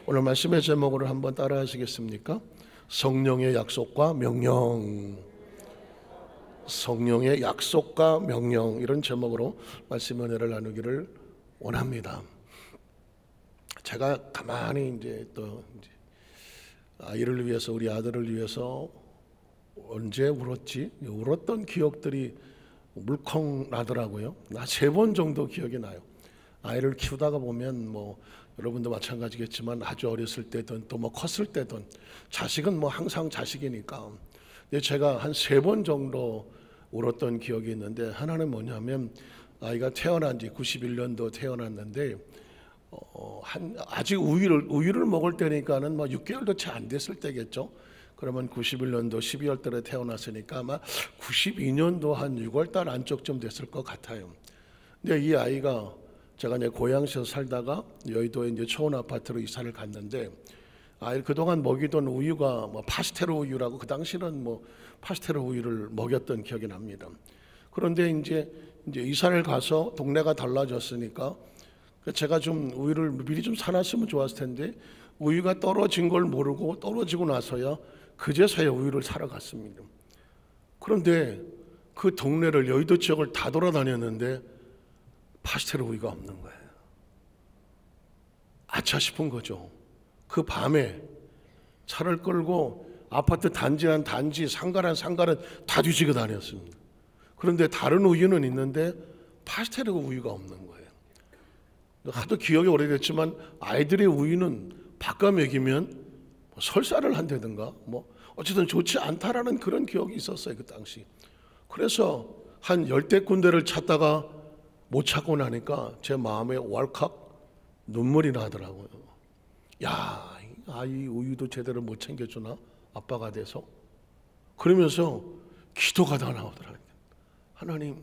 오늘 말씀의 제목으로 한번 따라 하시겠습니까? 성령의 약속과 명령. 성령의 약속과 명령, 이런 제목으로 말씀의 은혜를 나누기를 원합니다. 제가 가만히 이제 아이를 위해서, 우리 아들을 위해서 언제 울었지? 울었던 기억들이 물컹 나더라고요. 나 3번 정도 기억이 나요. 아이를 키우다가 보면 여러분도 마찬가지겠지만 아주 어렸을 때든 또 컸을 때든 자식은 항상 자식이니까. 근데 제가 한 3번 정도 울었던 기억이 있는데, 하나는 뭐냐면 아이가 태어난 지 91년도 태어났는데 아직 우유를 먹을 때니까는 6개월도 채 안 됐을 때겠죠. 그러면 91년도 12월 달에 태어났으니까 아마 92년도 한 6월 달 안쪽쯤 됐을 것 같아요. 근데 이 아이가, 제가 이제 고양시에서 살다가 여의도에 이제 초원 아파트로 이사를 갔는데, 아이를 그동안 먹이던 우유가 파스테르 우유라고, 그 당시는 파스테르 우유를 먹였던 기억이 납니다. 그런데 이제 이사를 가서 동네가 달라졌으니까 제가 좀 우유를 미리 좀 사놨으면 좋았을 텐데, 우유가 떨어진 걸 모르고 떨어지고 나서야 그제서야 우유를 사러 갔습니다. 그런데 그 동네를, 여의도 지역을 다 돌아다녔는데 파스테르 우유가 없는 거예요. 아차 싶은 거죠. 그 밤에 차를 끌고 아파트 단지란 단지, 상가란 상가를 다 뒤지고 다녔습니다. 그런데 다른 우유는 있는데 파스테르 우유가 없는 거예요. 하도 기억이 오래됐지만 아이들의 우유는 바꿔 먹이면 설사를 한다든가 어쨌든 좋지 않다라는 그런 기억이 있었어요, 그 당시. 그래서 한 10대 군데를 찾다가 못 찾고 나니까 제 마음에 왈칵 눈물이 나더라고요. 야, 아이 우유도 제대로 못 챙겨주나, 아빠가 돼서. 그러면서 기도가 다 나오더라고요. 하나님,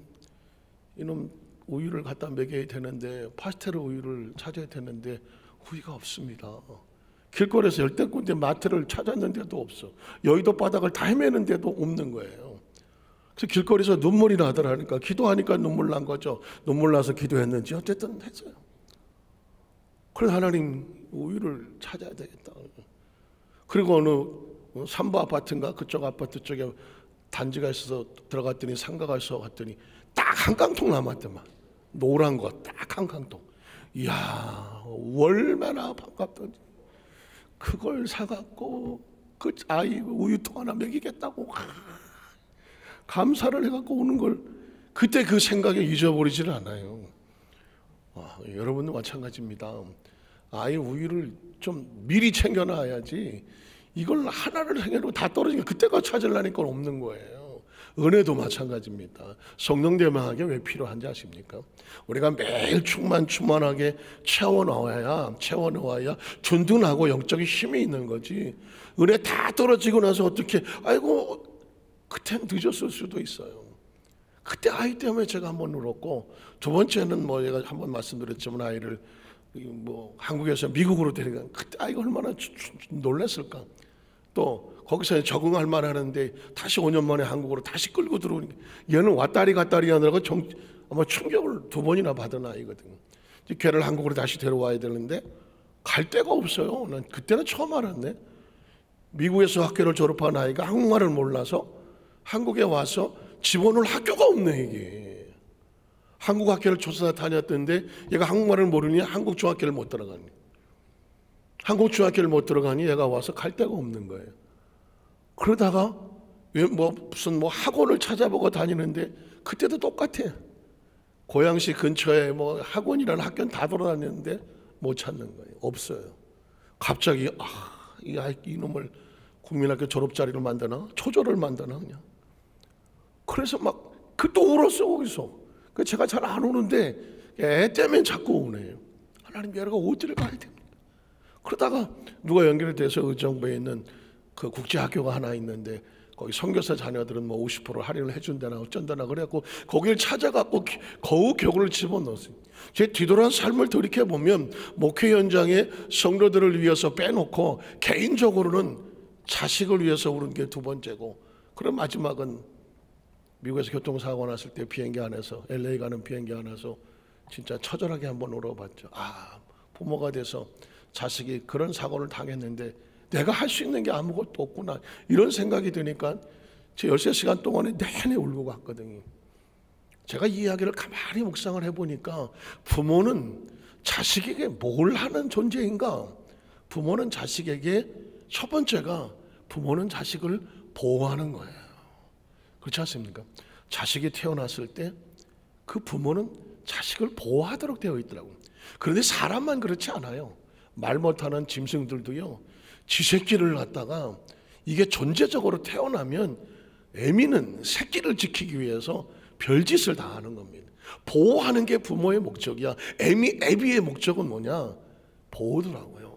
이놈 우유를 갖다 먹여야 되는데, 파스테르 우유를 찾아야 되는데 우유가 없습니다. 길거리에서 10대 군데 마트를 찾았는데도 없어. 여의도 바닥을 다 헤매는데도 없는 거예요. 그래서 길거리에서 눈물이 나더라니까. 기도하니까 눈물 난 거죠. 눈물 나서 기도했는지 어쨌든 했어요. 그래서 하나님, 우유를 찾아야 되겠다. 그리고 어느 삼부 아파트인가 그쪽 아파트 쪽에 단지가 있어서 들어갔더니, 상가가 있어 갔더니 딱 한 깡통 남았더만. 노란 거 딱 한 깡통. 이야, 얼마나 반갑던지. 그걸 사갖고 그 아이 우유통 하나 먹이겠다고 감사를 해갖고 오는 걸, 그때 그 생각에 잊어버리지를 않아요. 여러분도 마찬가지입니다. 아이 우유를 좀 미리 챙겨놔야지, 이걸 하나를 챙겨놓고 다 떨어지니까 그때가 찾으려니까 없는 거예요. 은혜도 마찬가지입니다. 성령 대명하게 왜 필요한지 아십니까? 우리가 매일 충만하게 채워넣어야 든든하고 영적인 힘이 있는 거지. 은혜 다 떨어지고 나서 어떻게, 아이고 그땐 늦었을 수도 있어요. 그때 아이 때문에 제가 한번 울었고, 두 번째는 제가 한번 말씀드렸지만, 아이를 한국에서 미국으로 데려간 그때 아이가 얼마나 놀랐을까. 또 거기서 적응할 만하는데 다시 5년 만에 한국으로 다시 끌고 들어오니까, 얘는 왔다리 갔다리 하느라고 아마 충격을 2번이나 받은 아이거든요. 걔를 한국으로 다시 데려와야 되는데 갈 데가 없어요. 난 그때는 처음 알았네. 미국에서 학교를 졸업한 아이가 한국말을 몰라서 한국에 와서 집어넣을 학교가 없네. 이게 한국 학교를 조사 다녔던데 얘가 한국말을 모르니 한국 중학교를 못 들어가니, 한국 중학교를 못 들어가니 얘가 와서 갈 데가 없는 거예요. 그러다가 무슨 학원을 찾아보고 다니는데 그때도 똑같아. 고양시 근처에 학원이라는 학교는 다 돌아다녔는데 못 찾는 거예요. 없어요. 갑자기 이놈을 국민학교 졸업자리를 만드나, 초조를 만드나 그냥. 그래서 또 울었어 거기서. 제가 잘 안 우는데 애 때문에 자꾸 우네요. 하나님, 얘가 어디를 가야 됩니까? 그러다가 누가 연결이 돼서 의정부에 있는 그 국제학교가 하나 있는데, 거기 선교사 자녀들은 50% 할인을 해준다나 어쩐다나 그래갖고 거기를 찾아갖고 거우 교구를 집어넣었어요. 제 뒤돌아서 삶을 돌이켜보면 목회 현장에 성도들을 위해서 빼놓고 개인적으로는 자식을 위해서 우는 게 2번째고, 그럼 마지막은 미국에서 교통사고 났을 때 비행기 안에서, LA 가는 비행기 안에서 진짜 처절하게 한번 울어봤죠. 부모가 돼서 자식이 그런 사고를 당했는데 내가 할 수 있는 게 아무것도 없구나, 이런 생각이 드니까 제 13시간 동안에 내내 울고 갔거든요. 제가 이 이야기를 가만히 묵상을 해보니까 부모는 자식에게 뭘 하는 존재인가? 부모는 자식에게 첫 번째가 부모는 자식을 보호하는 거예요. 그렇지 않습니까? 자식이 태어났을 때 그 부모는 자식을 보호하도록 되어 있더라고요. 그런데 사람만 그렇지 않아요. 말 못하는 짐승들도요, 지 새끼를 갖다가 이게 존재적으로 태어나면 애미는 새끼를 지키기 위해서 별짓을 다 하는 겁니다. 보호하는 게 부모의 목적이야. 애비의 목적은 뭐냐? 보호더라고요.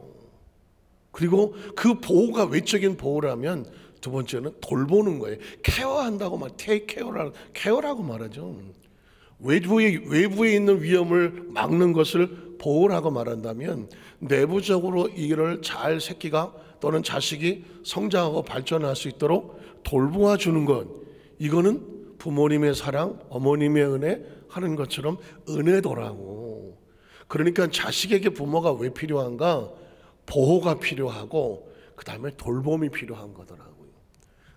그리고 그 보호가 외적인 보호라면 두 번째는 돌보는 거예요. 케어한다고 막 테이크 케어라고 말하죠. 외부에 있는 위험을 막는 것을 보호라고 말한다면 내부적으로 이를 잘 새끼가 또는 자식이 성장하고 발전할 수 있도록 돌보아 주는 것, 이거는 부모님의 사랑, 어머님의 은혜 하는 것처럼 은혜도라고. 그러니까 자식에게 부모가 왜 필요한가? 보호가 필요하고 그 다음에 돌봄이 필요한 거더라고요.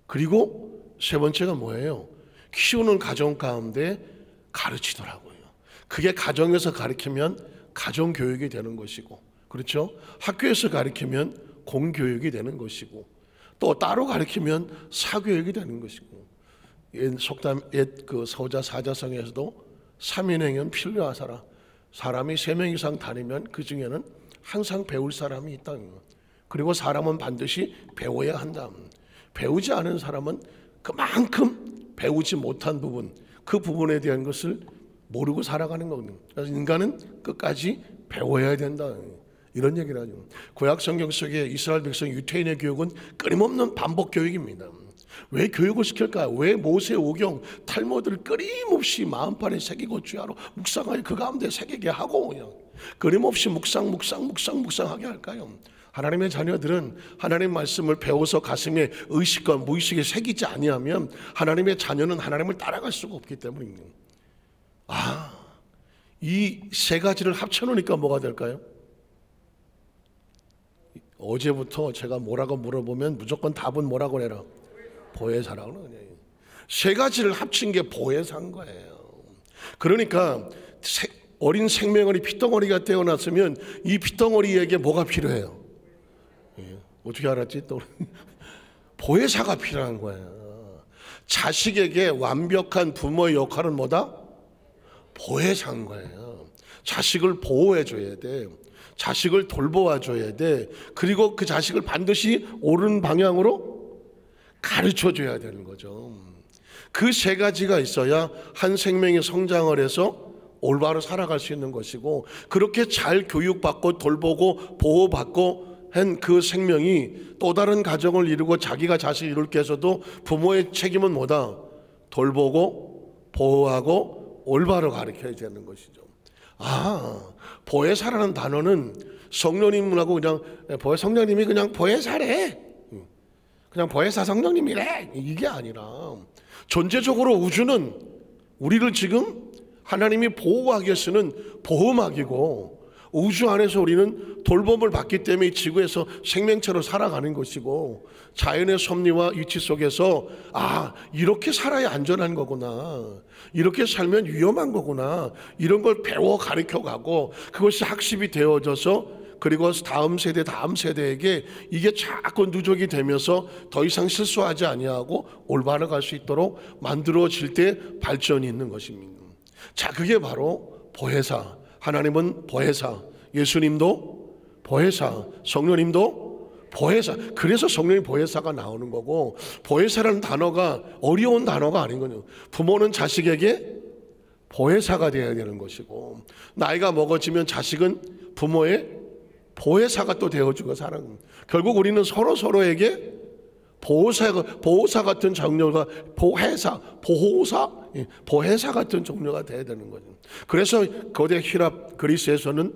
그리고 세 번째가 뭐예요? 키우는 가정 가운데 가르치더라고요. 그게 가정에서 가르치면 가정교육이 되는 것이고, 그렇죠? 학교에서 가르치면 공교육이 되는 것이고, 또 따로 가르치면 사교육이 되는 것이고, 그 서자 사자성에서도 삼인행은 필요하사라. 사람이 3명 이상 다니면 그 중에는 항상 배울 사람이 있다. 그리고 사람은 반드시 배워야 한다. 배우지 않은 사람은 그만큼 배우지 못한 부분, 그 부분에 대한 것을 모르고 살아가는 거거든요. 그래서 인간은 끝까지 배워야 된다, 이런 얘기를 하죠. 구약 성경 속에 이스라엘 백성 유태인의 교육은 끊임없는 반복 교육입니다. 왜 교육을 시킬까요? 왜 모세오경 탈무드를 끊임없이 마음판에 새기고 주야로 묵상하여 그 가운데 새기게 하고 그냥 끊임없이 묵상하게 할까요? 하나님의 자녀들은 하나님의 말씀을 배워서 가슴에 의식과 무의식에 새기지 아니하면 하나님의 자녀는 하나님을 따라갈 수가 없기 때문입니다. 이 세 가지를 합쳐놓으니까 뭐가 될까요? 어제부터 제가 뭐라고 물어보면 무조건 답은 뭐라고 해라? 보혜사라고 그러거든요. 세 가지를 합친 게 보혜사인 거예요. 그러니까 어린 생명어리 피덩어리가 태어났으면 이 피덩어리에게 뭐가 필요해요? 어떻게 알았지? 또 보혜사가 필요한 거예요. 자식에게 완벽한 부모의 역할은 뭐다? 보혜사인 거예요. 자식을 보호해 줘야 돼. 자식을 돌보아 줘야 돼. 그리고 그 자식을 반드시 옳은 방향으로 가르쳐 줘야 되는 거죠. 그 세 가지가 있어야 한 생명이 성장을 해서 올바로 살아갈 수 있는 것이고, 그렇게 잘 교육받고 돌보고 보호받고 한 그 생명이 또 다른 가정을 이루고 자기가 자식을 이룰 게 해서도 부모의 책임은 뭐다? 돌보고 보호하고 올바로 가르쳐야 되는 것이죠. 보혜사라는 단어는 성령님하고 그냥 성령님이 그냥 보혜사래, 그냥 보혜사 성령님이래, 이게 아니라 존재적으로 우주는 우리를 지금 하나님이 보호하기 위해서는 보호막이고, 우주 안에서 우리는 돌봄을 받기 때문에 지구에서 생명체로 살아가는 것이고, 자연의 섭리와 이치 속에서 이렇게 살아야 안전한 거구나, 이렇게 살면 위험한 거구나, 이런 걸 배워 가르쳐가고 그것이 학습이 되어져서 그리고 다음 세대에게 이게 자꾸 누적이 되면서 더 이상 실수하지 아니하고 올바로 갈 수 있도록 만들어질 때 발전이 있는 것입니다. 자, 그게 바로 보혜사. 하나님은 보혜사, 예수님도 보혜사, 성령님도 보혜사. 그래서 성령이 보혜사가 나오는 거고, 보혜사라는 단어가 어려운 단어가 아닌 거죠. 부모는 자식에게 보혜사가 되어야 되는 것이고, 나이가 먹어지면 자식은 부모의 보혜사가 또 되어주고 사는 겁니다. 결국 우리는 서로에게 보호사 같은 종류가 보혜사 같은 종류가 돼야 되는 거죠. 그래서 거대 히랍 그리스에서는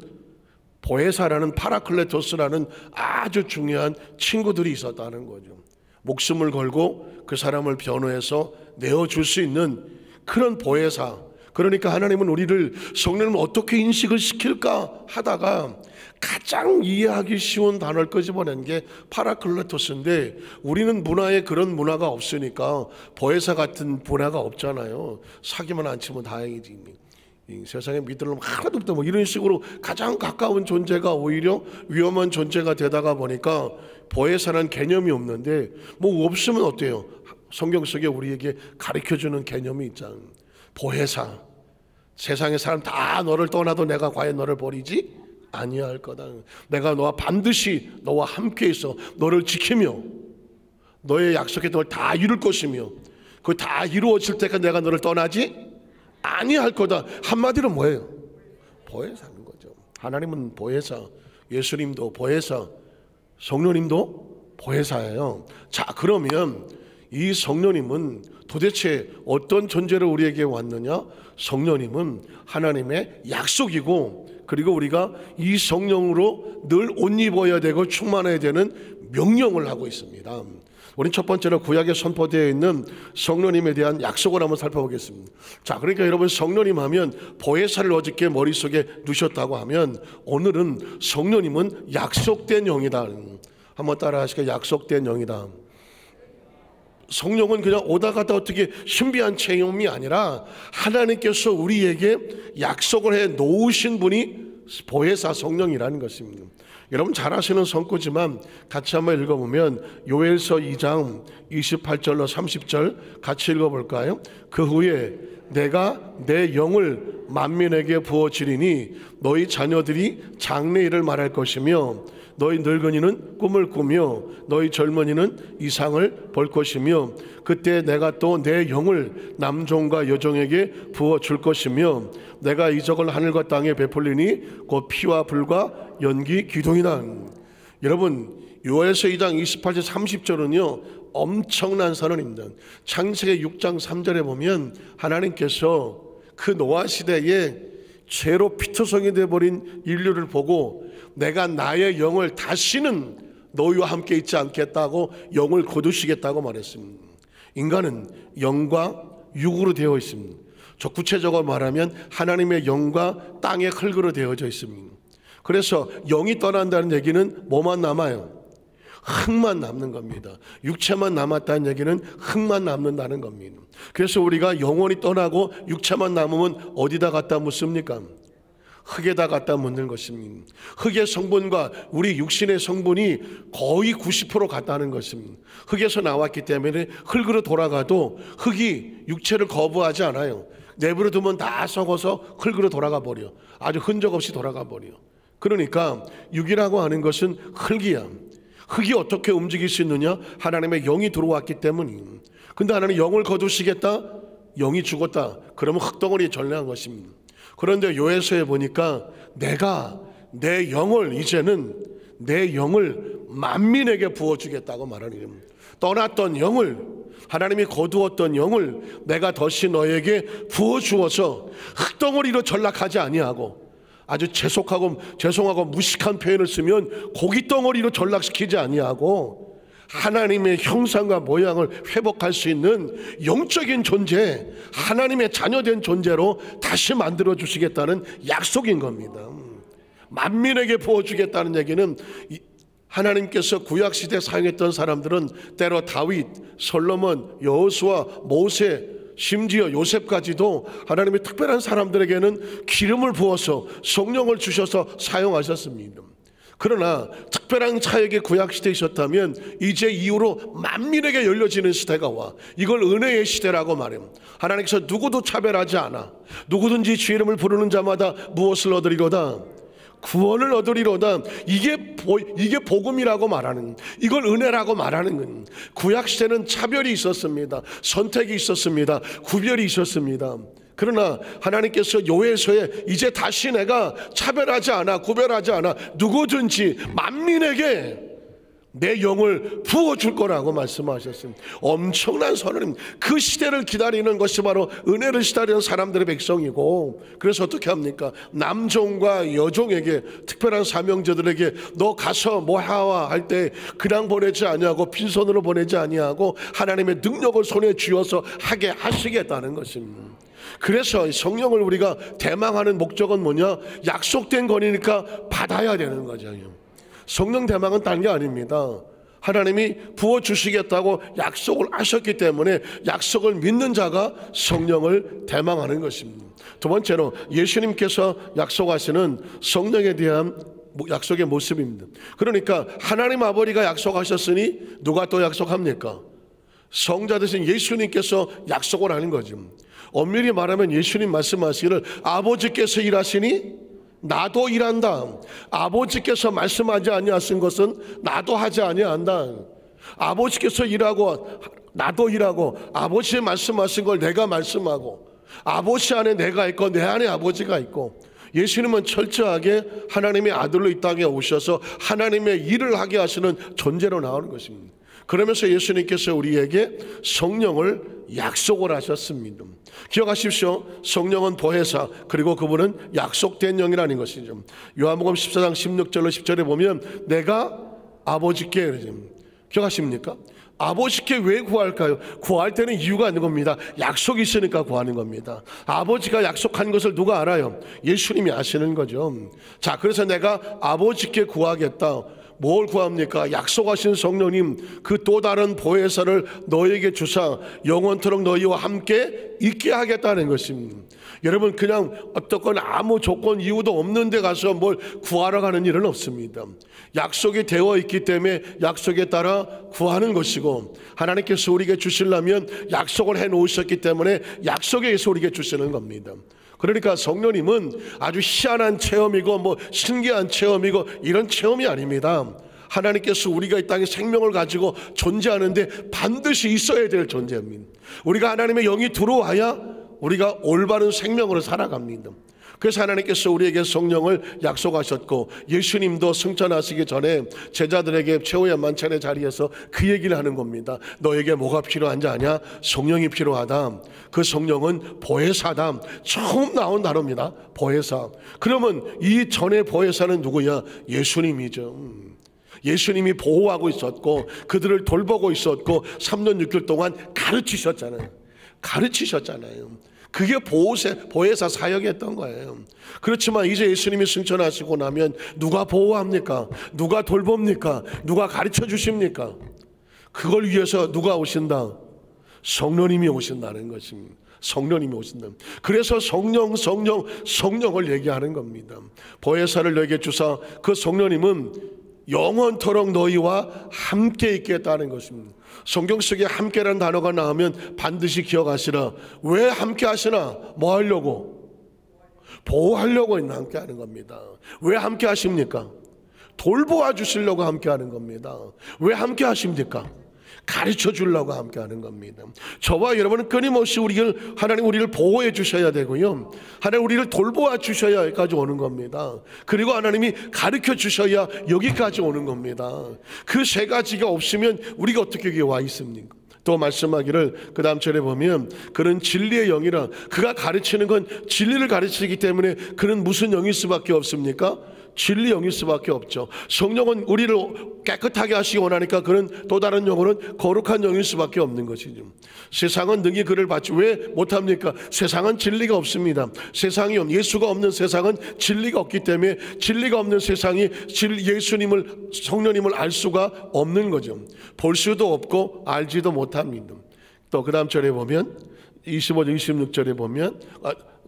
보혜사라는 파라클레토스라는 아주 중요한 친구들이 있었다는 거죠. 목숨을 걸고 그 사람을 변호해서 내어줄 수 있는 그런 보혜사, 그러니까 하나님은 우리를 성령을 어떻게 인식을 시킬까 하다가 가장 이해하기 쉬운 단어를 끄집어낸 게 파라클레토스인데, 우리는 문화에 그런 문화가 없으니까 보혜사 같은 문화가 없잖아요. 사기만 안 치면 다행이지. 이 세상에 믿을 놈 하나도 없다 뭐 이런 식으로 가장 가까운 존재가 오히려 위험한 존재가 되다가 보니까 보혜사라는 개념이 없는데, 뭐 없으면 어때요? 성경 속에 우리에게 가르쳐주는 개념이 있잖아요. 보혜사. 세상의 사람 다 너를 떠나도 내가 과연 너를 버리지 아니할 거다. 내가 너와 반드시 너와 함께 있어 너를 지키며 너의 약속했던 걸 다 이룰 것이며 그 다 이루어질 때까지 내가 너를 떠나지 아니할 거다. 한마디로 뭐예요? 보혜사는 거죠. 하나님은 보혜사, 예수님도 보혜사, 성령님도 보혜사예요. 자, 그러면 이 성령님은 도대체 어떤 존재로 우리에게 왔느냐? 성령님은 하나님의 약속이고, 그리고 우리가 이 성령으로 늘 옷 입어야 되고 충만해야 되는 명령을 하고 있습니다. 우린 첫 번째로 구약에 선포되어 있는 성령님에 대한 약속을 한번 살펴보겠습니다. 자, 그러니까 여러분, 성령님 하면 보혜사를 어저께 머릿속에 두셨다고 하면, 오늘은 성령님은 약속된 영이다. 한번 따라 하시죠. 약속된 영이다. 성령은 그냥 오다 가다 어떻게 신비한 체험이 아니라 하나님께서 우리에게 약속을 해 놓으신 분이 보혜사 성령이라는 것입니다. 여러분 잘 아시는 성구지만 같이 한번 읽어보면 요엘서 2장 28절로 30절 같이 읽어볼까요? 그 후에 내가 내 영을 만민에게 부어주리니 너희 자녀들이 장래일을 말할 것이며 너희 늙은이는 꿈을 꾸며 너희 젊은이는 이상을 볼 것이며 그때 내가 또 내 영을 남종과 여종에게 부어줄 것이며 내가 이적을 하늘과 땅에 베풀리니 곧 피와 불과 연기 기둥이다. 여러분 요엘서 2장 28절 30절은요 엄청난 선언입니다. 창세기 6장 3절에 보면 하나님께서 그 노아 시대에 죄로 피투성이 되어버린 인류를 보고 내가 나의 영을 다시는 너희와 함께 있지 않겠다고 영을 거두시겠다고 말했습니다. 인간은 영과 육으로 되어 있습니다. 저 구체적으로 말하면 하나님의 영과 땅의 흙으로 되어져 있습니다. 그래서 영이 떠난다는 얘기는 뭐만 남아요? 흙만 남는 겁니다. 육체만 남았다는 얘기는 흙만 남는다는 겁니다. 그래서 우리가 영혼이 떠나고 육체만 남으면 어디다 갖다 묻습니까? 흙에다 갖다 묻는 것입니다. 흙의 성분과 우리 육신의 성분이 거의 90% 같다는 것입니다. 흙에서 나왔기 때문에 흙으로 돌아가도 흙이 육체를 거부하지 않아요. 내버려 두면 다 썩어서 흙으로 돌아가 버려. 아주 흔적 없이 돌아가 버려. 그러니까 육이라고 하는 것은 흙이야. 흙이 어떻게 움직일 수 있느냐? 하나님의 영이 들어왔기 때문이에요. 근데 하나님 영을 거두시겠다? 영이 죽었다. 그러면 흙덩어리에 전례한 것입니다. 그런데 요엘서에 보니까 내가 내 영을 이제는 내 영을 만민에게 부어주겠다고 말하는 겁니다. 떠났던 영을 하나님이 거두었던 영을 내가 다시 너에게 부어주어서 흙덩어리로 전락하지 아니하고 아주 죄송하고 무식한 표현을 쓰면 고깃덩어리로 전락시키지 아니하고 하나님의 형상과 모양을 회복할 수 있는 영적인 존재, 하나님의 자녀된 존재로 다시 만들어 주시겠다는 약속인 겁니다. 만민에게 부어주겠다는 얘기는 하나님께서 구약시대 사용했던 사람들은 때로 다윗, 솔로몬, 여호수아, 모세, 심지어 요셉까지도 하나님의 특별한 사람들에게는 기름을 부어서 성령을 주셔서 사용하셨습니다. 그러나 특별한 사역이 구약시대에 있었다면 이제 이후로 만민에게 열려지는 시대가 와. 이걸 은혜의 시대라고 말해요. 하나님께서 누구도 차별하지 않아. 누구든지 주 이름을 부르는 자마다 무엇을 얻으리로다? 구원을 얻으리로다. 이게 복음이라고 말하는, 이걸 은혜라고 말하는 건. 구약시대는 차별이 있었습니다. 선택이 있었습니다. 구별이 있었습니다. 그러나 하나님께서 요엘서에 이제 다시 내가 차별하지 않아, 구별하지 않아, 누구든지 만민에게 내 영을 부어줄 거라고 말씀하셨습니다. 엄청난 선언입니다. 그 시대를 기다리는 것이 바로 은혜를 기다리는 사람들의 백성이고, 그래서 어떻게 합니까? 남종과 여종에게, 특별한 사명자들에게 너 가서 뭐 하와 할 때 그냥 보내지 아니하고 빈손으로 보내지 아니하고 하나님의 능력을 손에 쥐어서 하게 하시겠다는 것입니다. 그래서 성령을 우리가 대망하는 목적은 뭐냐? 약속된 거니까 받아야 되는 거죠. 성령 대망은 딴 게 아닙니다. 하나님이 부어주시겠다고 약속을 하셨기 때문에 약속을 믿는 자가 성령을 대망하는 것입니다. 두 번째로 예수님께서 약속하시는 성령에 대한 약속의 모습입니다. 그러니까 하나님 아버지가 약속하셨으니 누가 또 약속합니까? 성자 되신 예수님께서 약속을 하는 거죠. 엄밀히 말하면 예수님 말씀하시기를 아버지께서 일하시니 나도 일한다. 아버지께서 말씀하지 아니하신 것은 나도 하지 아니한다. 아버지께서 일하고 나도 일하고 아버지의 말씀하신 걸 내가 말씀하고 아버지 안에 내가 있고 내 안에 아버지가 있고 예수님은 철저하게 하나님의 아들로 이 땅에 오셔서 하나님의 일을 하게 하시는 존재로 나오는 것입니다. 그러면서 예수님께서 우리에게 성령을 약속을 하셨습니다. 기억하십시오. 성령은 보혜사, 그리고 그분은 약속된 영이라는 것이죠. 요한복음 14장 16절로 10절에 보면 내가 아버지께, 기억하십니까? 아버지께 왜 구할까요? 구할 때는 이유가 있는 겁니다. 약속이 있으니까 구하는 겁니다. 아버지가 약속한 것을 누가 알아요? 예수님이 아시는 거죠. 자, 그래서 내가 아버지께 구하겠다. 뭘 구합니까? 약속하신 성령님, 그 또 다른 보혜사를 너에게 주사 영원토록 너희와 함께 있게 하겠다는 것입니다. 여러분, 그냥 어떤 아무 조건 이유도 없는 데 가서 뭘 구하러 가는 일은 없습니다. 약속이 되어 있기 때문에 약속에 따라 구하는 것이고, 하나님께서 우리에게 주시려면 약속을 해 놓으셨기 때문에 약속에 의해서 우리에게 주시는 겁니다. 그러니까 성령님은 아주 희한한 체험이고 뭐 신기한 체험이고 이런 체험이 아닙니다. 하나님께서 우리가 이 땅에 생명을 가지고 존재하는데 반드시 있어야 될 존재입니다. 우리가 하나님의 영이 들어와야 우리가 올바른 생명으로 살아갑니다. 그래서 하나님께서 우리에게 성령을 약속하셨고, 예수님도 승천하시기 전에 제자들에게 최후의 만찬의 자리에서 그 얘기를 하는 겁니다. 너에게 뭐가 필요한지 아냐? 성령이 필요하다. 그 성령은 보혜사다. 처음 나온 단어입니다. 보혜사. 그러면 이 전에 보혜사는 누구야? 예수님이죠. 예수님이 보호하고 있었고 그들을 돌보고 있었고 3년 6개월 동안 가르치셨잖아요. 그게 보혜사 사역이었던 거예요. 그렇지만 이제 예수님이 승천하시고 나면 누가 보호합니까? 누가 돌봅니까? 누가 가르쳐 주십니까? 그걸 위해서 누가 오신다? 성령님이 오신다는 것입니다. 성령님이 오신다. 그래서 성령을 얘기하는 겁니다. 보혜사를 너에게 주사 그 성령님은 영원토록 너희와 함께 있겠다는 것입니다. 성경 속에 함께라는 단어가 나오면 반드시 기억하시라. 왜 함께 하시나? 뭐 하려고? 보호하려고 함께 하는 겁니다. 왜 함께 하십니까? 돌보아 주시려고 함께 하는 겁니다. 왜 함께 하십니까? 가르쳐 주려고 함께 하는 겁니다. 저와 여러분은 끊임없이 하나님 우리를 보호해 주셔야 되고요, 하나님 우리를 돌보아 주셔야 여기까지 오는 겁니다. 그리고 하나님이 가르쳐 주셔야 여기까지 오는 겁니다. 그 세 가지가 없으면 우리가 어떻게 여기 와 있습니까? 또 말씀하기를 그 다음 절에 보면 그는 진리의 영이라, 그가 가르치는 건 진리를 가르치기 때문에 그는 무슨 영일 수밖에 없습니까? 진리 영일 수밖에 없죠. 성령은 우리를 깨끗하게 하시기 원하니까 그는 또 다른 영으로는 거룩한 영일 수밖에 없는 것이죠. 세상은 능히 그를 받지 왜 못합니까? 세상은 진리가 없습니다. 예수가 없는 세상은 진리가 없기 때문에 진리가 없는 세상이 예수님을, 성령님을 알 수가 없는 거죠. 볼 수도 없고 알지도 못합니다. 또 그 다음 절에 보면 25절 26절에 보면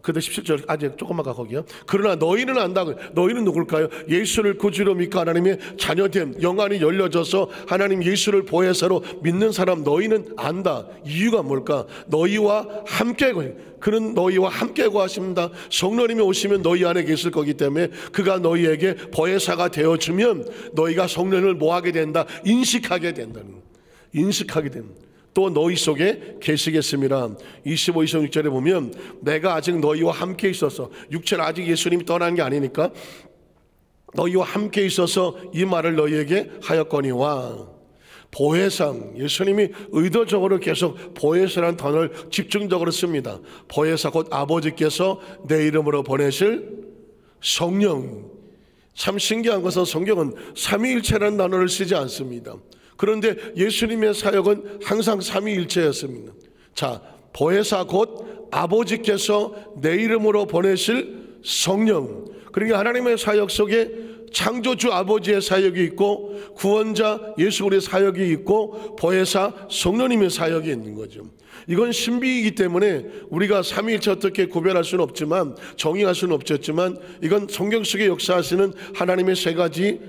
그때 17절 아직 조금만 가 거기요. 그러나 너희는 안다. 너희는 누굴까요? 예수를 구주로 믿고 하나님의 자녀됨, 영안이 열려져서 하나님 예수를 보혜사로 믿는 사람 너희는 안다. 이유가 뭘까? 너희와 함께, 그는 너희와 함께 거하십니다. 성령님이 오시면 너희 안에 계실 거기 때문에 그가 너희에게 보혜사가 되어주면 너희가 성령을 뭐하게 된다? 인식하게 된다는, 인식하게 됩니다. 또 너희 속에 계시겠습니다. 25, 26절에 보면 내가 아직 너희와 함께 있어서, 육체는 아직 예수님이 떠난 게 아니니까 너희와 함께 있어서 이 말을 너희에게 하였거니와. 보혜사, 예수님이 의도적으로 계속 보혜사라는 단어를 집중적으로 씁니다. 보혜사 곧 아버지께서 내 이름으로 보내실 성령. 참 신기한 것은 성경은 삼위일체라는 단어를 쓰지 않습니다. 그런데 예수님의 사역은 항상 삼위일체였습니다. 자, 보혜사 곧 아버지께서 내 이름으로 보내실 성령. 그러니까 하나님의 사역 속에 창조주 아버지의 사역이 있고 구원자 예수 그리스도의 사역이 있고 보혜사 성령님의 사역이 있는 거죠. 이건 신비이기 때문에 우리가 삼위일체 어떻게 구별할 수는 없지만, 정의할 수는 없었지만, 이건 성경 속에 역사하시는 하나님의 세 가지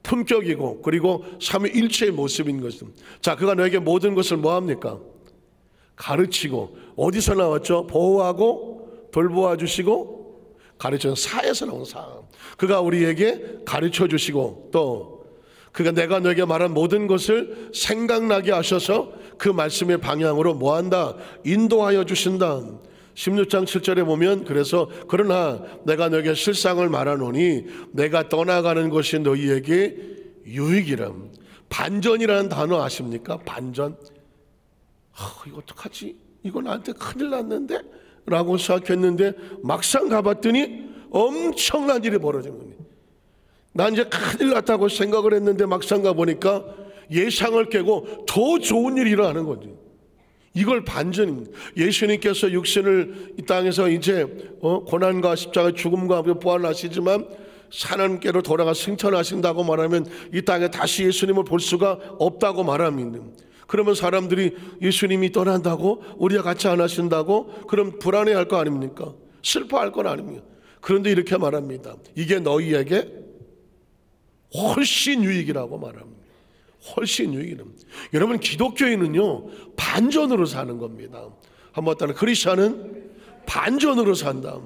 품격이고 그리고 삼위일체의 모습인 것입니다. 자, 그가 너에게 모든 것을 뭐합니까? 가르치고. 어디서 나왔죠? 보호하고 돌보아 주시고 가르쳐. 사에서 나온 사. 그가 우리에게 가르쳐 주시고, 또 그가 내가 너에게 말한 모든 것을 생각나게 하셔서 그 말씀의 방향으로 뭐한다? 인도하여 주신다. 16장 7절에 보면, 그래서 그러나 내가 너에게 실상을 말하노니 내가 떠나가는 것이 너희에게 유익이라. 반전이라는 단어 아십니까? 반전. 이거 어떡하지? 이거 나한테 큰일 났는데? 라고 생각했는데 막상 가봤더니 엄청난 일이 벌어진 겁니다. 난 이제 큰일 났다고 생각을 했는데 막상 가보니까 예상을 깨고 더 좋은 일이 일어나는 거지. 이걸 반전입니다. 예수님께서 육신을 이 땅에서 이제 고난과 십자가 죽음과 함께 부활하시지만 하나님께로 돌아가 승천하신다고 말하면 이 땅에 다시 예수님을 볼 수가 없다고 말합니다. 그러면 사람들이 예수님이 떠난다고, 우리와 같이 안 하신다고, 그럼 불안해할 거 아닙니까? 슬퍼할 건 아닙니까? 그런데 이렇게 말합니다. 이게 너희에게 훨씬 유익이라고 말합니다. 훨씬 유익이랍니다. 여러분, 기독교인은요 반전으로 사는 겁니다. 한번 따라, 크리스찬은 반전으로 산다.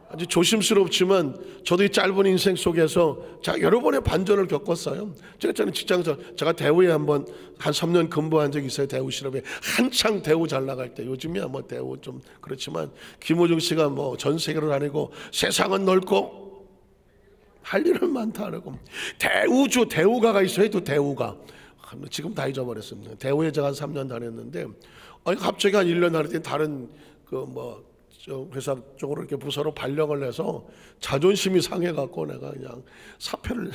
아주 조심스럽지만 저도 이 짧은 인생 속에서 여러 번의 반전을 겪었어요. 저는 직장에서 제가 대우에 한 3년 근무한 적이 있어요. 대우 실업에 한창 대우 잘 나갈 때. 요즘이야 뭐 대우 좀 그렇지만 김호중 씨가 뭐 전 세계로 다니고 세상은 넓고 할 일은 많다 그러고, 대우가가 있어요. 또 대우가 지금 다 잊어버렸습니다. 대우에 제가 한 3년 다녔는데 갑자기 한 1년 다녔더니 다른 회사 쪽으로 이렇게 부서로 발령을 해서 자존심이 상해갖고 내가 그냥 사표를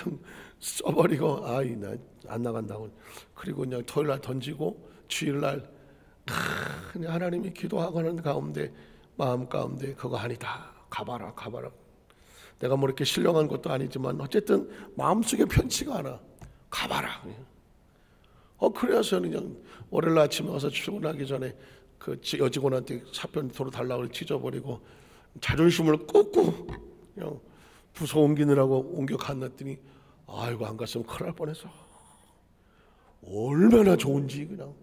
써버리고, 나 안 나간다고. 그리고 그냥 토요일 날 던지고 주일 날 그냥 하나님이 기도하고는 가운데, 마음 가운데 그거 아니다, 가봐라. 내가 뭐 이렇게 신령한 것도 아니지만 어쨌든 마음속에 편치가 않아. 가봐라. 그래서 그냥 월요일 아침에 와서 출근하기 전에 그 여직원한테 사표 도로 달라고 찢어버리고 자존심을 꾹꾹 그냥 부서 옮기느라고 옮겨 갔더니 아이고 안 갔으면 큰일 날 뻔했어. 얼마나 좋은지. 그냥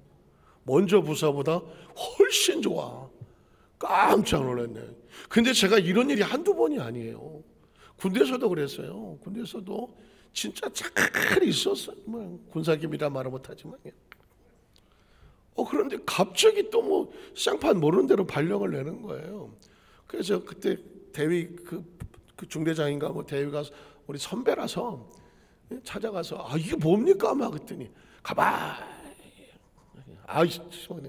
먼저 부서보다 훨씬 좋아. 깜짝 놀랐네. 근데 제가 이런 일이 한두 번이 아니에요. 군대에서도 그랬어요. 군대에서도 진짜 잘 있었어요. 군사기밀이라 말은 못하지만. 그런데 갑자기 또 뭐 쌍판 모르는 대로 발령을 내는 거예요. 그래서 그때 대위 그 중대장인가 뭐 대위가 우리 선배라서 찾아가서 이게 뭡니까? 막 그랬더니 가봐.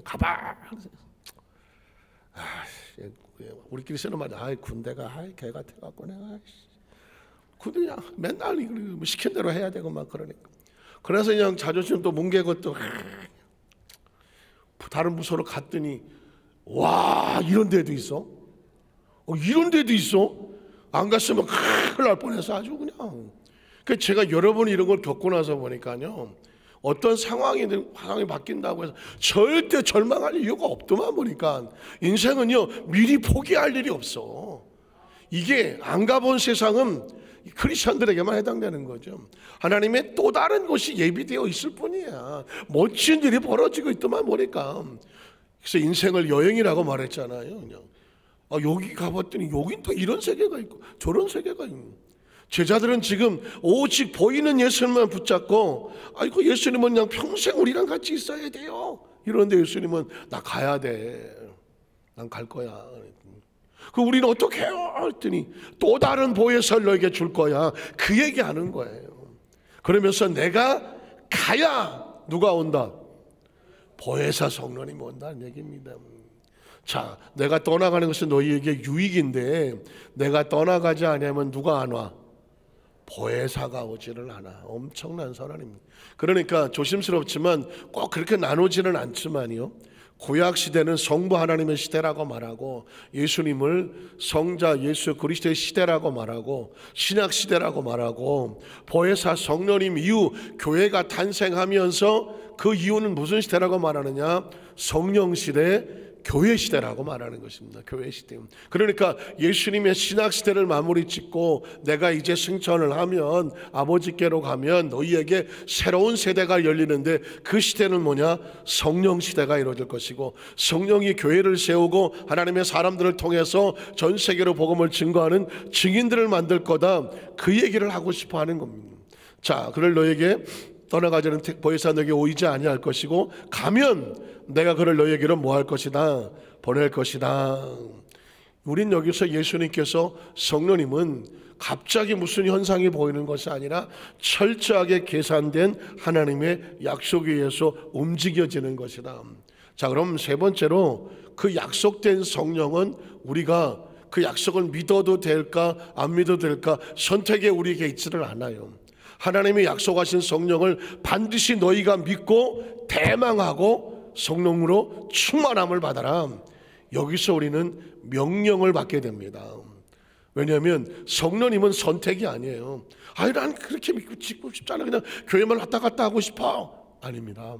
가봐. 우리끼리 쓰는 말이야. 군대가 개 같아갖고 내가 군대 그냥 맨날 시킨 대로 해야 되고 막 그러니까. 그래서 그냥 자존심 또 뭉개고 또 다른 부서로 갔더니 와 이런 데도 있어? 이런 데도 있어? 안 갔으면 큰일 날 뻔해서 아주 그냥. 그러니까 제가 여러 번 이런 걸 겪고 나서 보니까요, 어떤 상황이 바뀐다고 해서 절대 절망할 이유가 없더만 보니까 인생은요 미리 포기할 일이 없어. 이게 안 가본 세상은 크리스천들에게만 해당되는 거죠. 하나님의 또 다른 곳이 예비되어 있을 뿐이야. 멋진 일이 벌어지고 있더만 보니까. 그래서 인생을 여행이라고 말했잖아요. 그냥 여기 가봤더니 여긴 또 이런 세계가 있고 저런 세계가 있고. 제자들은 지금 오직 보이는 예수님만 붙잡고 예수님은 그냥 평생 우리랑 같이 있어야 돼요. 이런데 예수님은 나 가야 돼. 난 갈 거야. 우리는 어떻게 해요? 했더니 또 다른 보혜사를 너에게 줄 거야. 그 얘기하는 거예요. 그러면서 내가 가야 누가 온다? 보혜사 성령님이 온다는 얘기입니다. 자, 내가 떠나가는 것은 너희에게 유익인데 내가 떠나가지 않으면 누가 안 와? 보혜사가 오지를 않아. 엄청난 선언입니다. 그러니까 조심스럽지만 꼭 그렇게 나누지는 않지만요, 구약 시대는 성부 하나님의 시대라고 말하고, 예수님을 성자 예수 그리스도의 시대라고 말하고, 신약 시대라고 말하고, 보혜사 성령님 이후 교회가 탄생하면서 그 이유는 무슨 시대라고 말하느냐? 성령 시대, 교회 시대라고 말하는 것입니다. 교회 시대. 그러니까 예수님의 신약 시대를 마무리 짓고 내가 이제 승천을 하면, 아버지께로 가면 너희에게 새로운 세대가 열리는데, 그 시대는 뭐냐? 성령 시대가 이루어질 것이고, 성령이 교회를 세우고 하나님의 사람들을 통해서 전 세계로 복음을 증거하는 증인들을 만들 거다. 그 얘기를 하고 싶어 하는 겁니다. 자, 그를 너에게 떠나가자는 보혜사 너에게 오이지 아니할 것이고, 가면 내가 그를 너에게로 뭐 할 것이다? 보낼 것이다. 우린 여기서 예수님께서, 성령님은 갑자기 무슨 현상이 보이는 것이 아니라 철저하게 계산된 하나님의 약속에 의해서 움직여지는 것이다. 자, 그럼 세 번째로, 그 약속된 성령은 우리가 그 약속을 믿어도 될까 안 믿어도 될까 선택에 우리에게 있지를 않아요. 하나님이 약속하신 성령을 반드시 너희가 믿고 대망하고 성령으로 충만함을 받아라. 여기서 우리는 명령을 받게 됩니다. 왜냐하면 성령님은 선택이 아니에요. 아니, 난 그렇게 믿고 싶고 싶잖아, 그냥 교회만 왔다 갔다 하고 싶어. 아닙니다.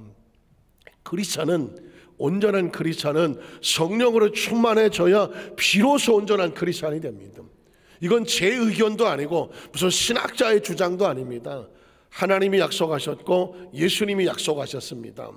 온전한 크리스찬은 성령으로 충만해져야 비로소 온전한 크리스찬이 됩니다. 이건 제 의견도 아니고 무슨 신학자의 주장도 아닙니다. 하나님이 약속하셨고 예수님이 약속하셨습니다.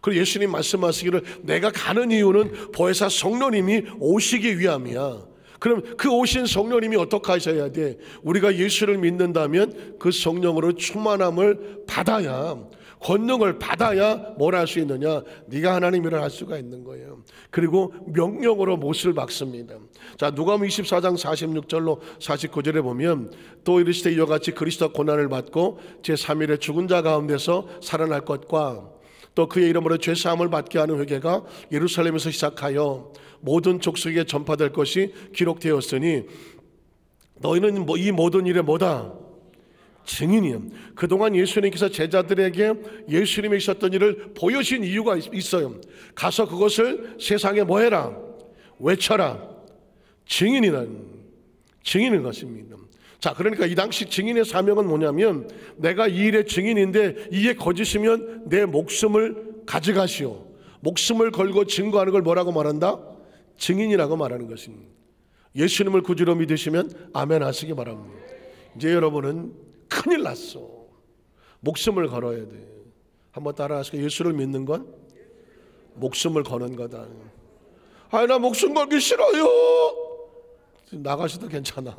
그리고 예수님 말씀하시기를, 내가 가는 이유는 보혜사 성령님이 오시기 위함이야. 그럼 그 오신 성령님이 어떻게 하셔야 돼? 우리가 예수를 믿는다면 그 성령으로 충만함을 받아야, 권능을 받아야 뭘 할 수 있느냐? 네가 하나님 일을 할 수가 있는 거예요. 그리고 명령으로 못을 박습니다. 자, 누가복음 24장 46절로 49절에 보면, 또 이르시되 이와 같이 그리스도 고난을 받고 제3일에 죽은 자 가운데서 살아날 것과, 또 그의 이름으로 죄사함을 받게 하는 회개가 예루살렘에서 시작하여 모든 족속에 전파될 것이 기록되었으니 너희는 이 모든 일에 뭐다? 증인이요. 그동안 예수님께서 제자들에게 예수님이 있었던 일을 보여주신 이유가 있어요. 가서 그것을 세상에 뭐 해라? 외쳐라. 증인인 것입니다. 자, 그러니까 이 당시 증인의 사명은 뭐냐면, 내가 이 일의 증인인데 이에 거짓이면 내 목숨을 가져가시오. 목숨을 걸고 증거하는 걸 뭐라고 말한다? 증인이라고 말하는 것입니다. 예수님을 구주로 믿으시면 아멘 하시기 바랍니다. 이제 여러분은 큰일 났어. 목숨을 걸어야 돼. 한번 따라하시고, 예수를 믿는 건 목숨을 거는 거다. 아니, 나 목숨 걸기 싫어요. 나가셔도 괜찮아.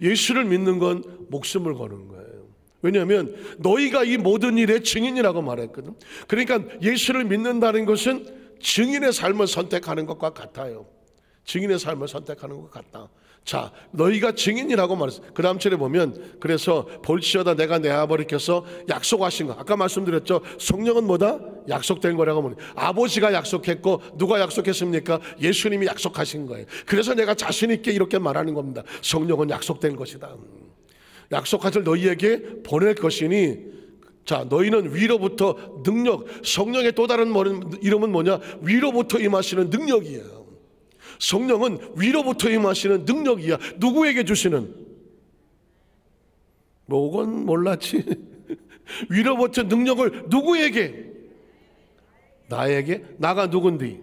예수를 믿는 건 목숨을 거는 거예요. 왜냐하면 너희가 이 모든 일의 증인이라고 말했거든. 그러니까 예수를 믿는다는 것은 증인의 삶을 선택하는 것과 같아요. 증인의 삶을 선택하는 것 같다. 자, 너희가 증인이라고 말했어요. 그 다음 절에 보면, 그래서 볼지어다 내가 내 아버지께서 약속하신 거, 아까 말씀드렸죠. 성령은 뭐다? 약속된 거라고 말해요. 아버지가 약속했고 누가 약속했습니까? 예수님이 약속하신 거예요. 그래서 내가 자신 있게 이렇게 말하는 겁니다. 성령은 약속된 것이다. 약속하실 너희에게 보낼 것이니, 자, 너희는 위로부터 능력, 성령의 또 다른 이름은 뭐냐? 위로부터 임하시는 능력이에요. 성령은 위로부터 임하시는 능력이야. 누구에게 주시는? 뭐건 몰랐지. 위로부터 능력을 누구에게? 나에게? 나가 누군디?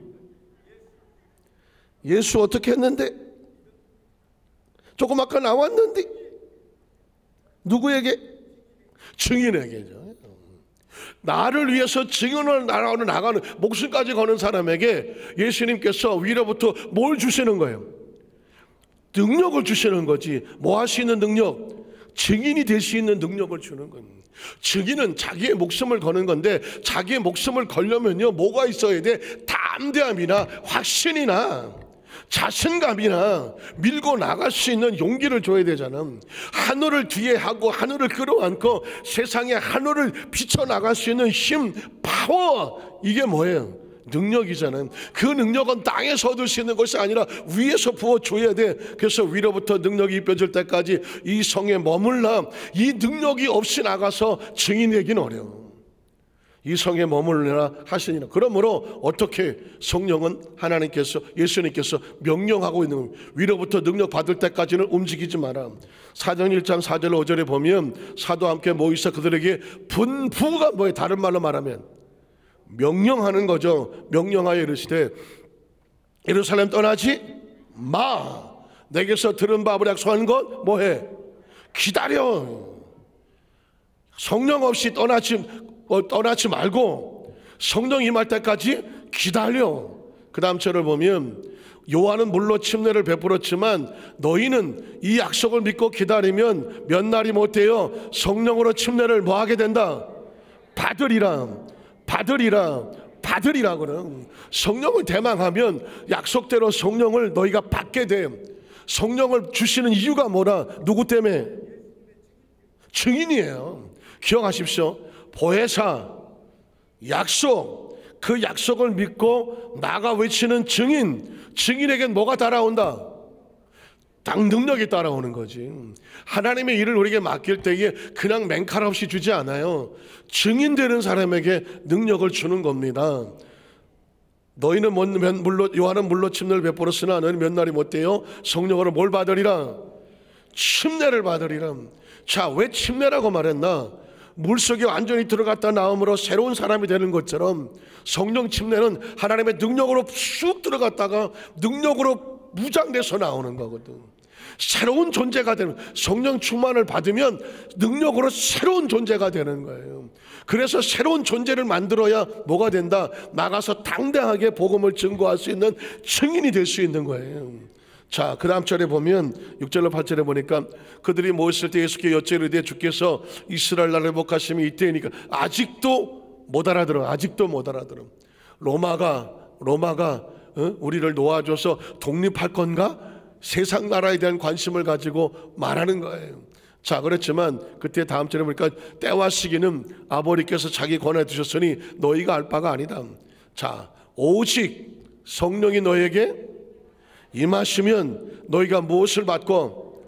예수 어떻게 했는데? 조금 아까 나왔는데? 누구에게? 증인에게죠. 나를 위해서 증언을 나가는, 목숨까지 거는 사람에게 예수님께서 위로부터 뭘 주시는 거예요? 능력을 주시는 거지. 뭐 할 수 있는 능력? 증인이 될 수 있는 능력을 주는 겁니다. 증인은 자기의 목숨을 거는 건데, 자기의 목숨을 걸려면요 뭐가 있어야 돼? 담대함이나 확신이나 자신감이나 밀고 나갈 수 있는 용기를 줘야 되잖아. 하늘을 뒤에 하고 하늘을 끌어안고 세상에 하늘을 비춰나갈 수 있는 힘, 파워, 이게 뭐예요? 능력이잖아요. 그 능력은 땅에서 얻을 수 있는 것이 아니라 위에서 부어줘야 돼. 그래서 위로부터 능력이 입혀질 때까지 이 성에 머물라. 이 능력이 없이 나가서 증인되기는 어려워. 이 성에 머물러라 하시니라. 그러므로 어떻게 성령은 하나님께서 예수님께서 명령하고 있는 겁니다. 위로부터 능력 받을 때까지는 움직이지 마라. 사도행 1장 4절 5절에 보면 사도와 함께 모이사 그들에게 분부가 뭐예요? 다른 말로 말하면 명령하는 거죠. 명령하여 이르시되 예루살렘 떠나지 마. 내게서 들은 바를 약속하는 것 뭐해? 기다려. 성령 없이 떠나지 말고 성령 임할 때까지 기다려. 그 다음 절을 보면 요한은 물로 침례를 베풀었지만 너희는 이 약속을 믿고 기다리면 몇 날이 못되어 성령으로 침례를 뭐하게 된다? 받으리라. 그는 성령을 대망하면 약속대로 성령을 너희가 받게 돼. 성령을 주시는 이유가 뭐라? 누구 때문에? 증인이에요. 기억하십시오. 보혜사, 약속, 그 약속을 믿고 나가 외치는 증인에겐 뭐가 따라온다? 당 능력이 따라오는 거지. 하나님의 일을 우리에게 맡길 때에 그냥 맹칼 없이 주지 않아요. 증인되는 사람에게 능력을 주는 겁니다. 너희는 요한은 물로 침례를 베풀었으나 너희는 몇 날이 못되어 성령으로 뭘 받으리라? 침례를 받으리라. 자, 왜 침례라고 말했나? 물속에 완전히 들어갔다 나옴으로 새로운 사람이 되는 것처럼 성령 침례는 하나님의 능력으로 쑥 들어갔다가 능력으로 무장돼서 나오는 거거든. 새로운 존재가 되는, 성령 충만을 받으면 능력으로 새로운 존재가 되는 거예요. 그래서 새로운 존재를 만들어야 뭐가 된다? 나가서 당당하게 복음을 증거할 수 있는 증인이 될 수 있는 거예요. 자, 그 다음 절에 보면 6절로 8절에 보니까 그들이 모였을 때 예수께 여쭤이르되 주께서 이스라엘 나라를 회복하심이 이때이니까 아직도 못 알아들어. 로마가 우리를 놓아줘서 독립할 건가? 세상 나라에 대한 관심을 가지고 말하는 거예요. 자, 그렇지만 그때 다음 절에 보니까 때와 시기는 아버지께서 자기 권하에 두셨으니 너희가 알 바가 아니다. 자, 오직 성령이 너에게 임하시면 너희가 무엇을 받고?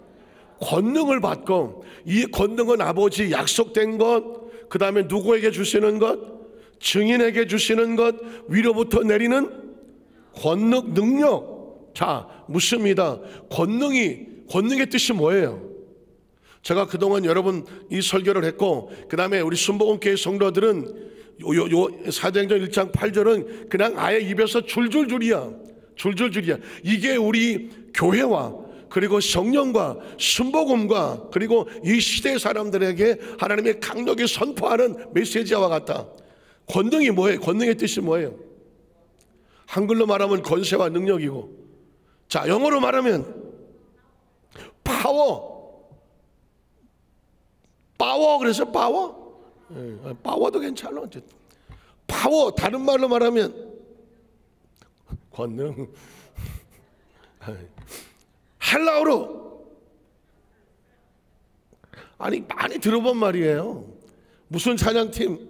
권능을 받고, 이 권능은 아버지 약속된 것, 그 다음에 누구에게 주시는 것? 증인에게 주시는 것, 위로부터 내리는 권능, 능력. 자, 묻습니다. 권능의 뜻이 뭐예요? 제가 그동안 여러분 이 설교를 했고, 그 다음에 우리 순복음교회 성도들은 사도행전 1장 8절은 그냥 아예 입에서 줄줄줄이야. 이게 우리 교회와 그리고 성령과 순복음과 그리고 이 시대 사람들에게 하나님의 강력히 선포하는 메시지와 같다. 권능이 뭐예요? 권능의 뜻이 뭐예요? 한글로 말하면 권세와 능력이고, 자, 영어로 말하면 파워. 그래서 파워도 괜찮아. 어쨌든 파워, 다른 말로 말하면 권능. 헬라어로 아니 많이 들어본 말이에요. 무슨 찬양팀?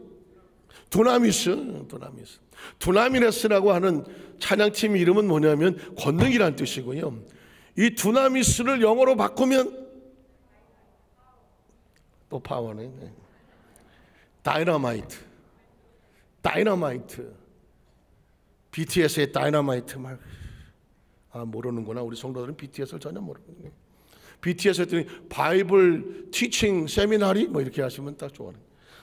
두나미네스라고 하는 찬양팀 이름은 뭐냐면 권능이란 뜻이고요. 이 두나미스를 영어로 바꾸면 또 파워네. 다이너마이트. BTS의 다이너마이트 말. 모르는구나. 우리 성도들은 BTS를 전혀 모르거든요. BTS 했더니 바이블 티칭 세미나리 뭐 이렇게 하시면 딱 좋아요.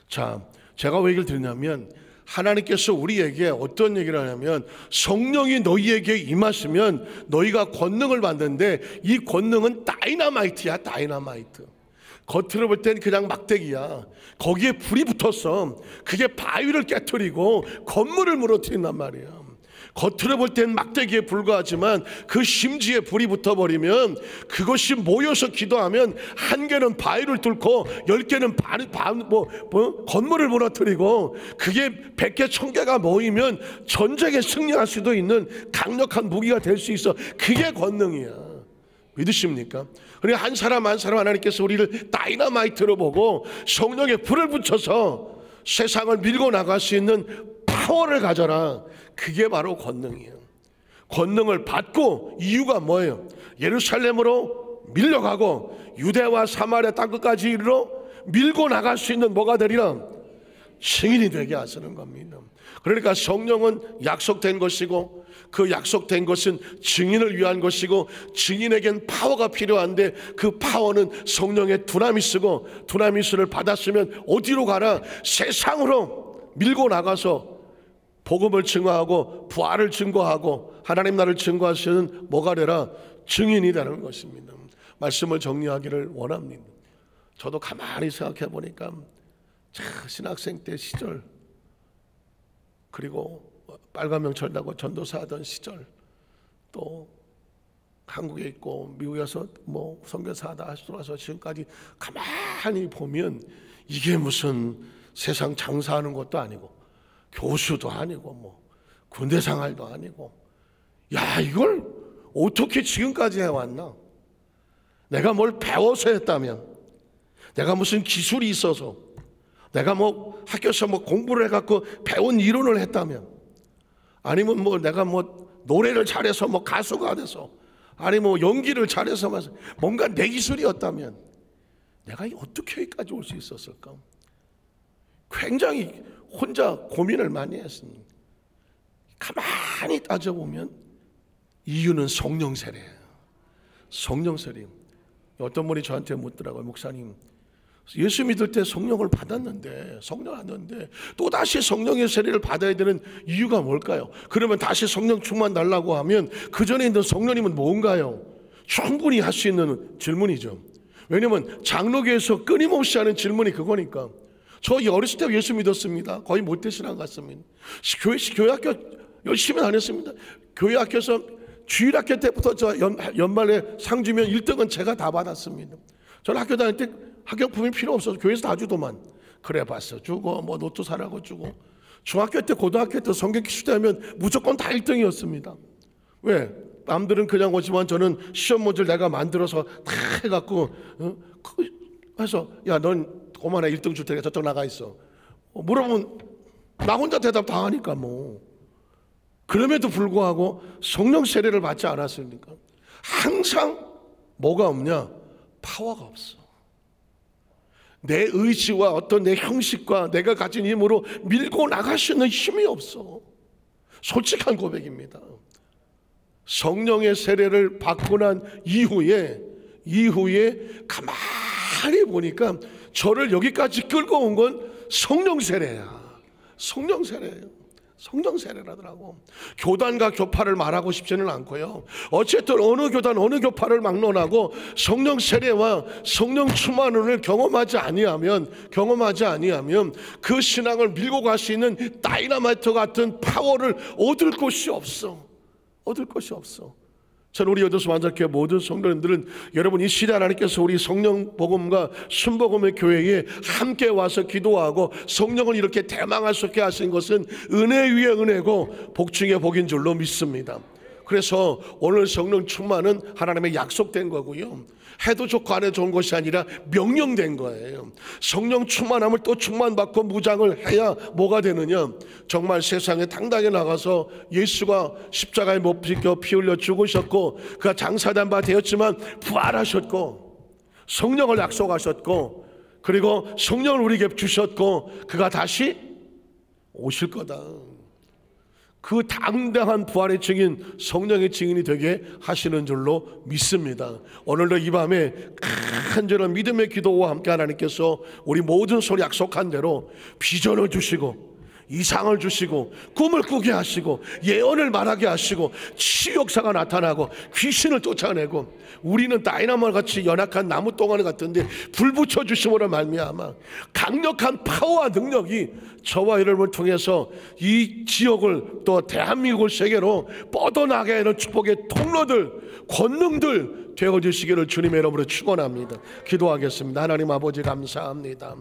자, 제가 왜 얘기를 드리냐면 하나님께서 우리에게 어떤 얘기를 하냐면 성령이 너희에게 임하시면 너희가 권능을 받는데 이 권능은 다이너마이트야. 겉으로 볼 땐 그냥 막대기야. 거기에 불이 붙었어. 그게 바위를 깨트리고 건물을 무너뜨린단 말이야. 겉으로 볼 땐 막대기에 불과하지만 그 심지에 불이 붙어버리면 그것이 모여서 기도하면 한 개는 바위를 뚫고 10개는 건물을 무너뜨리고 그게 100개 1000개가 모이면 전쟁에 승리할 수도 있는 강력한 무기가 될 수 있어. 그게 권능이야. 믿으십니까? 그러니까 한 사람 하나님께서 우리를 다이너마이트로 보고 성령에 불을 붙여서 세상을 밀고 나갈 수 있는 파워를 가져라. 그게 바로 권능이에요. 권능을 받고 이유가 뭐예요? 예루살렘으로 밀려가고 유대와 사마리아 땅끝까지 이르러 밀고 나갈 수 있는 뭐가 되리라? 증인이 되게 하시는 겁니다. 그러니까 성령은 약속된 것이고 그 약속된 것은 증인을 위한 것이고 증인에겐 파워가 필요한데 그 파워는 성령의 두나미스고 두나미스를 받았으면 어디로 가나? 세상으로 밀고 나가서 복음을 증거하고 부활을 증거하고 하나님 나라를 증거하시는 뭐가 되라? 증인이 되는 것입니다. 말씀을 정리하기를 원합니다. 저도 가만히 생각해 보니까 신학생 때 시절, 그리고 빨간명철 나고 전도사 하던 시절, 또 한국에 있고 미국에서 뭐 선교사 하다 돌아서 지금까지 가만히 보면 이게 무슨 세상 장사하는 것도 아니고 교수도 아니고 뭐 군대 생활도 아니고, 야, 이걸 어떻게 지금까지 해왔나? 내가 뭘 배워서 했다면, 내가 무슨 기술이 있어서, 내가 뭐 학교에서 뭐 공부를 해갖고 배운 이론을 했다면, 아니면 뭐 내가 뭐 노래를 잘해서 뭐 가수가 돼서, 아니 뭐 연기를 잘해서 뭔가 내 기술이었다면 내가 어떻게 여기까지 올 수 있었을까? 굉장히 혼자 고민을 많이 했습니다. 가만히 따져보면 이유는 성령 세례예요. 성령 세례. 어떤 분이 저한테 묻더라고요. 목사님, 예수 믿을 때 성령을 받았는데, 성령 받았는데 또다시 성령의 세례를 받아야 되는 이유가 뭘까요? 그러면 다시 성령 충만 달라고 하면 그 전에 있는 성령님은 뭔가요? 충분히 할 수 있는 질문이죠. 왜냐면 장로교에서 끊임없이 하는 질문이 그거니까. 저 어렸을 때 예수 믿었습니다. 거의 모태신앙 같습니다. 교회 학교 열심히 다녔습니다. 교회 학교에서 주일학교 때부터 저 연말에 상 주면 1등은 제가 다 받았습니다. 저는 학교 다닐 때 학용품이 필요 없어서 교회에서 다 주더만. 그래 봤어. 주고 뭐 노트 사라고 주고. 중학교 때 고등학교 때 성경 기출하면 무조건 다 1등이었습니다. 왜? 남들은 그냥 오지만 저는 시험 문제를 내가 만들어서 다 해갖고 해서 야, 넌 고만해 1등 줄 테니까 저쪽 나가 있어. 물어보면 나 혼자 대답 다 하니까 뭐. 그럼에도 불구하고 성령 세례를 받지 않았으니까 항상 뭐가 없냐? 파워가 없어. 내 의지와 어떤 내 형식과 내가 가진 힘으로 밀고 나갈 수 있는 힘이 없어. 솔직한 고백입니다. 성령의 세례를 받고 난 이후에 가만히 보니까 저를 여기까지 끌고 온 건 성령 세례야. 성령 세례예요. 성령 세례라더라고. 교단과 교파를 말하고 싶지는 않고요. 어쨌든 어느 교단 어느 교파를 막론하고 성령 세례와 성령 충만을 경험하지 아니하면 그 신앙을 밀고 갈 수 있는 다이너마이트 같은 파워를 얻을 곳이 없어. 얻을 것이 없어. 저는 우리 여도수 만작교회 모든 성도님들은 여러분 이 시대 하나님께서 우리 성령 복음과 순복음의 교회에 함께 와서 기도하고 성령을 이렇게 대망할 수 있게 하신 것은 은혜 위에 은혜고 복 중에 복인 줄로 믿습니다. 그래서 오늘 성령 충만은 하나님의 약속된 거고요. 해도 좋고 안 해도 좋은 것이 아니라 명령된 거예요. 성령 충만함을 또 충만받고 무장을 해야 뭐가 되느냐? 정말 세상에 당당히 나가서 예수가 십자가에 못 박혀 피 흘려 죽으셨고 그가 장사된 바 되었지만 부활하셨고 성령을 약속하셨고 그리고 성령을 우리에게 주셨고 그가 다시 오실 거다. 그 당당한 부활의 증인, 성령의 증인이 되게 하시는 줄로 믿습니다. 오늘도 이 밤에 간절한 믿음의 기도와 함께 하나님께서 우리 모든 소리 약속한 대로 비전을 주시고 이상을 주시고 꿈을 꾸게 하시고 예언을 말하게 하시고 치유 역사가 나타나고 귀신을 쫓아내고 우리는 다이나마 같이 연약한 나무 덩어리 같은데 불 붙여 주심으로 말미암아 강력한 파워와 능력이 저와 여러분을 통해서 이 지역을 또 대한민국을 세계로 뻗어나가게 하는 축복의 통로들 권능들 되어주시기를 주님의 이름으로 축원합니다. 기도하겠습니다. 하나님 아버지 감사합니다.